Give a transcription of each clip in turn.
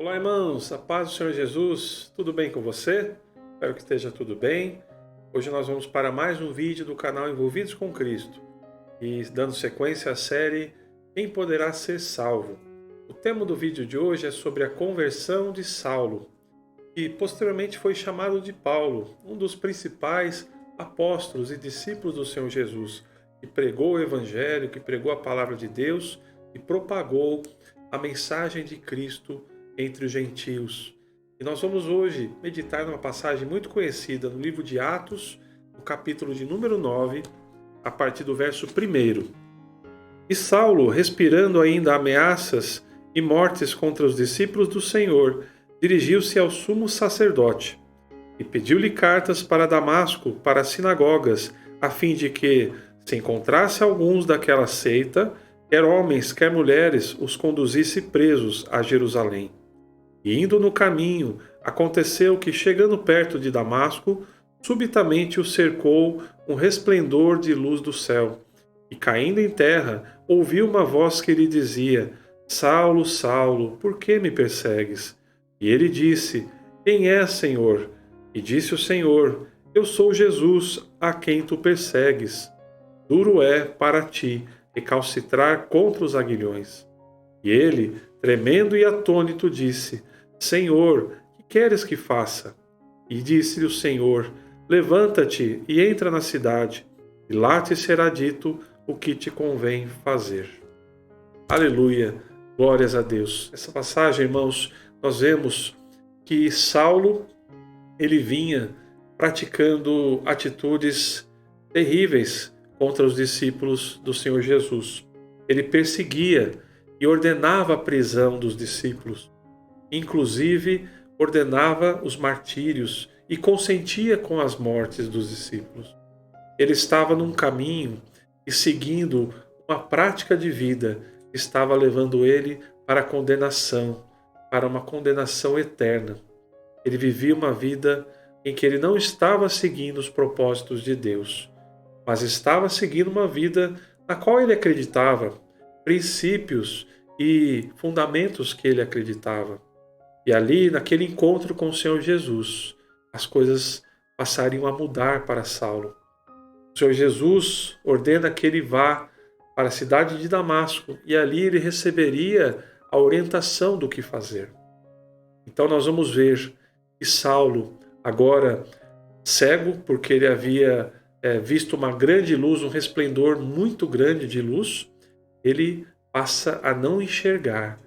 Olá, irmãos, a paz do Senhor Jesus, tudo bem com você? Espero que esteja tudo bem. Hoje nós vamos para mais um vídeo do canal Envolvidos com Cristo e dando sequência à série Quem Poderá Ser Salvo. O tema do vídeo de hoje é sobre a conversão de Saulo, que posteriormente foi chamado de Paulo, um dos principais apóstolos e discípulos do Senhor Jesus, que pregou o Evangelho, que pregou a palavra de Deus e propagou a mensagem de Cristo entre os gentios. E nós vamos hoje meditar numa passagem muito conhecida no livro de Atos, no capítulo de número 9, a partir do verso 1. E Saulo, respirando ainda ameaças e mortes contra os discípulos do Senhor, dirigiu-se ao sumo sacerdote e pediu-lhe cartas para Damasco, para as sinagogas, a fim de que, se encontrasse alguns daquela seita, quer homens, quer mulheres, os conduzisse presos a Jerusalém. E indo no caminho, aconteceu que, chegando perto de Damasco, subitamente o cercou um resplendor de luz do céu. E caindo em terra, ouviu uma voz que lhe dizia: Saulo, Saulo, por que me persegues? E ele disse: Quem és, Senhor? E disse o Senhor: Eu sou Jesus, a quem tu persegues. Duro é para ti recalcitrar contra os aguilhões. E ele, tremendo e atônito, disse: Senhor, que queres que faça? E disse-lhe o Senhor: Levanta-te e entra na cidade, e lá te será dito o que te convém fazer. Aleluia, glórias a Deus. Essa passagem, irmãos, nós vemos que Saulo, ele vinha praticando atitudes terríveis contra os discípulos do Senhor Jesus. Ele perseguia e ordenava a prisão dos discípulos. Inclusive, ordenava os martírios e consentia com as mortes dos discípulos. Ele estava num caminho e, seguindo uma prática de vida, estava levando ele para a condenação, para uma condenação eterna. Ele vivia uma vida em que ele não estava seguindo os propósitos de Deus, mas estava seguindo uma vida na qual ele acreditava, princípios e fundamentos que ele acreditava. E ali, naquele encontro com o Senhor Jesus, as coisas passariam a mudar para Saulo. O Senhor Jesus ordena que ele vá para a cidade de Damasco e ali ele receberia a orientação do que fazer. Então nós vamos ver que Saulo, agora cego, porque ele havia visto uma grande luz, um resplendor muito grande de luz, ele passa a não enxergar,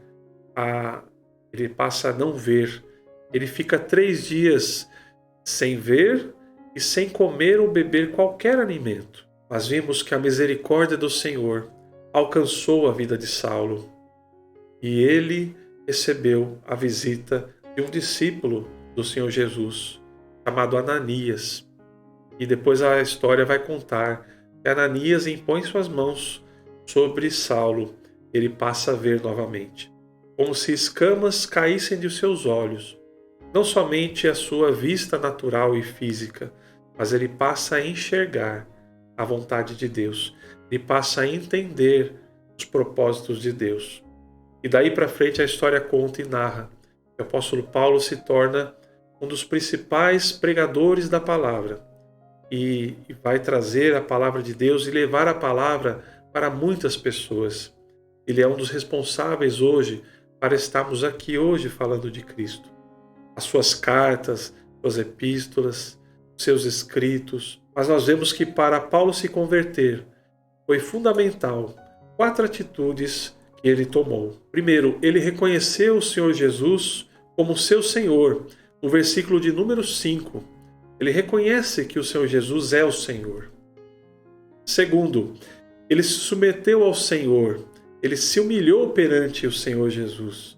ele passa a não ver. Ele fica 3 dias sem ver e sem comer ou beber qualquer alimento. Mas vimos que a misericórdia do Senhor alcançou a vida de Saulo e ele recebeu a visita de um discípulo do Senhor Jesus, chamado Ananias. E depois a história vai contar que Ananias impõe suas mãos sobre Saulo. Ele passa a ver novamente, como se escamas caíssem de seus olhos. Não somente a sua vista natural e física, mas ele passa a enxergar a vontade de Deus. Ele passa a entender os propósitos de Deus. E daí para frente a história conta e narra que o apóstolo Paulo se torna um dos principais pregadores da palavra e vai trazer a palavra de Deus e levar a palavra para muitas pessoas. Ele é um dos responsáveis hoje para estarmos aqui hoje falando de Cristo. As suas cartas, suas epístolas, seus escritos. Mas nós vemos que para Paulo se converter foi fundamental 4 atitudes que ele tomou. Primeiro, ele reconheceu o Senhor Jesus como seu Senhor. No versículo de número 5, ele reconhece que o Senhor Jesus é o Senhor. Segundo, ele se submeteu ao Senhor. Ele se humilhou perante o Senhor Jesus.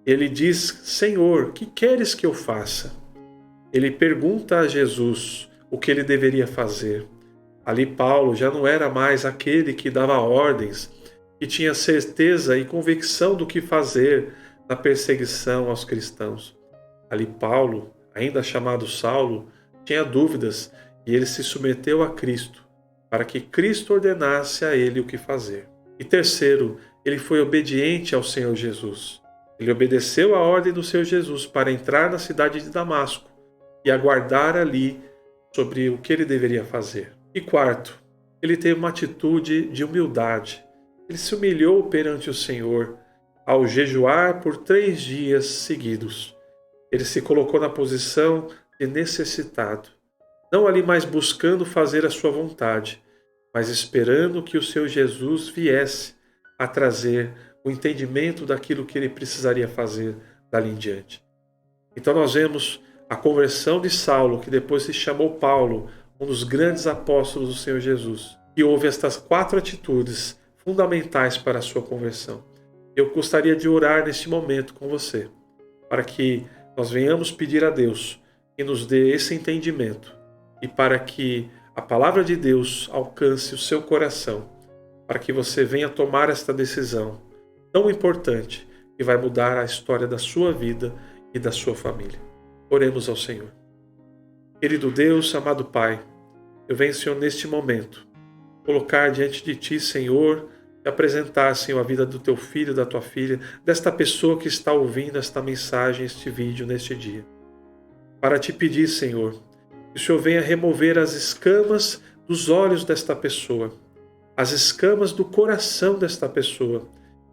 Ele diz: Senhor, que queres que eu faça? Ele pergunta a Jesus o que ele deveria fazer. Ali Paulo já não era mais aquele que dava ordens, que tinha certeza e convicção do que fazer na perseguição aos cristãos. Ali Paulo, ainda chamado Saulo, tinha dúvidas e ele se submeteu a Cristo, para que Cristo ordenasse a ele o que fazer. E terceiro, ele foi obediente ao Senhor Jesus. Ele obedeceu a ordem do Senhor Jesus para entrar na cidade de Damasco e aguardar ali sobre o que ele deveria fazer. E quarto, ele teve uma atitude de humildade. Ele se humilhou perante o Senhor ao jejuar por 3 dias seguidos. Ele se colocou na posição de necessitado, não ali mais buscando fazer a sua vontade, mas esperando que o seu Jesus viesse a trazer o entendimento daquilo que ele precisaria fazer dali em diante. Então nós vemos a conversão de Saulo, que depois se chamou Paulo, um dos grandes apóstolos do Senhor Jesus, que houve estas 4 atitudes fundamentais para a sua conversão. Eu gostaria de orar neste momento com você, para que nós venhamos pedir a Deus que nos dê esse entendimento e para que a palavra de Deus alcance o seu coração, para que você venha tomar esta decisão tão importante que vai mudar a história da sua vida e da sua família. Oremos ao Senhor. Querido Deus, amado Pai, eu venho, Senhor, neste momento, colocar diante de Ti, Senhor, e apresentar, Senhor, a vida do Teu filho, da Tua filha, desta pessoa que está ouvindo esta mensagem, este vídeo, neste dia. Para Te pedir, Senhor, que o Senhor venha remover as escamas dos olhos desta pessoa, as escamas do coração desta pessoa,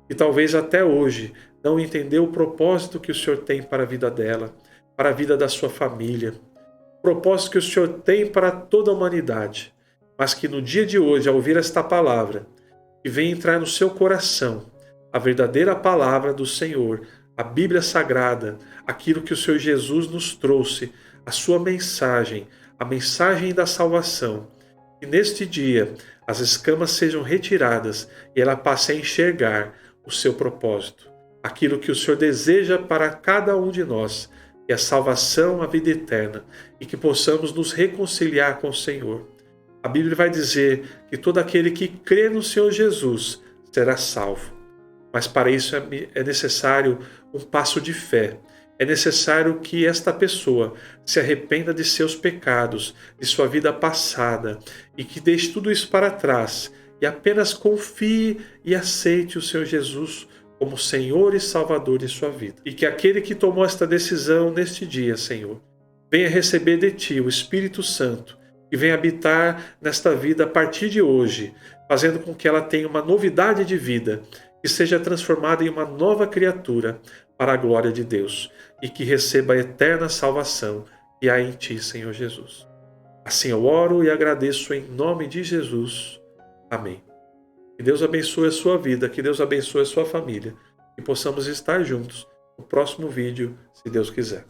que talvez até hoje não entendeu o propósito que o Senhor tem para a vida dela, para a vida da sua família, o propósito que o Senhor tem para toda a humanidade, mas que no dia de hoje, ao ouvir esta palavra, que vem entrar no seu coração a verdadeira palavra do Senhor, a Bíblia Sagrada, aquilo que o Senhor Jesus nos trouxe, a sua mensagem, a mensagem da salvação, que neste dia as escamas sejam retiradas e ela passe a enxergar o seu propósito, aquilo que o Senhor deseja para cada um de nós, que é a salvação, a vida eterna, e que possamos nos reconciliar com o Senhor. A Bíblia vai dizer que todo aquele que crê no Senhor Jesus será salvo. Mas para isso é necessário um passo de fé. É necessário que esta pessoa se arrependa de seus pecados, de sua vida passada, e que deixe tudo isso para trás e apenas confie e aceite o Senhor Jesus como Senhor e Salvador de sua vida. E que aquele que tomou esta decisão neste dia, Senhor, venha receber de Ti o Espírito Santo, que venha habitar nesta vida a partir de hoje, fazendo com que ela tenha uma novidade de vida, que seja transformada em uma nova criatura para a glória de Deus e que receba a eterna salvação que há em Ti, Senhor Jesus. Assim eu oro e agradeço em nome de Jesus. Amém. Que Deus abençoe a sua vida, que Deus abençoe a sua família e possamos estar juntos no próximo vídeo, se Deus quiser.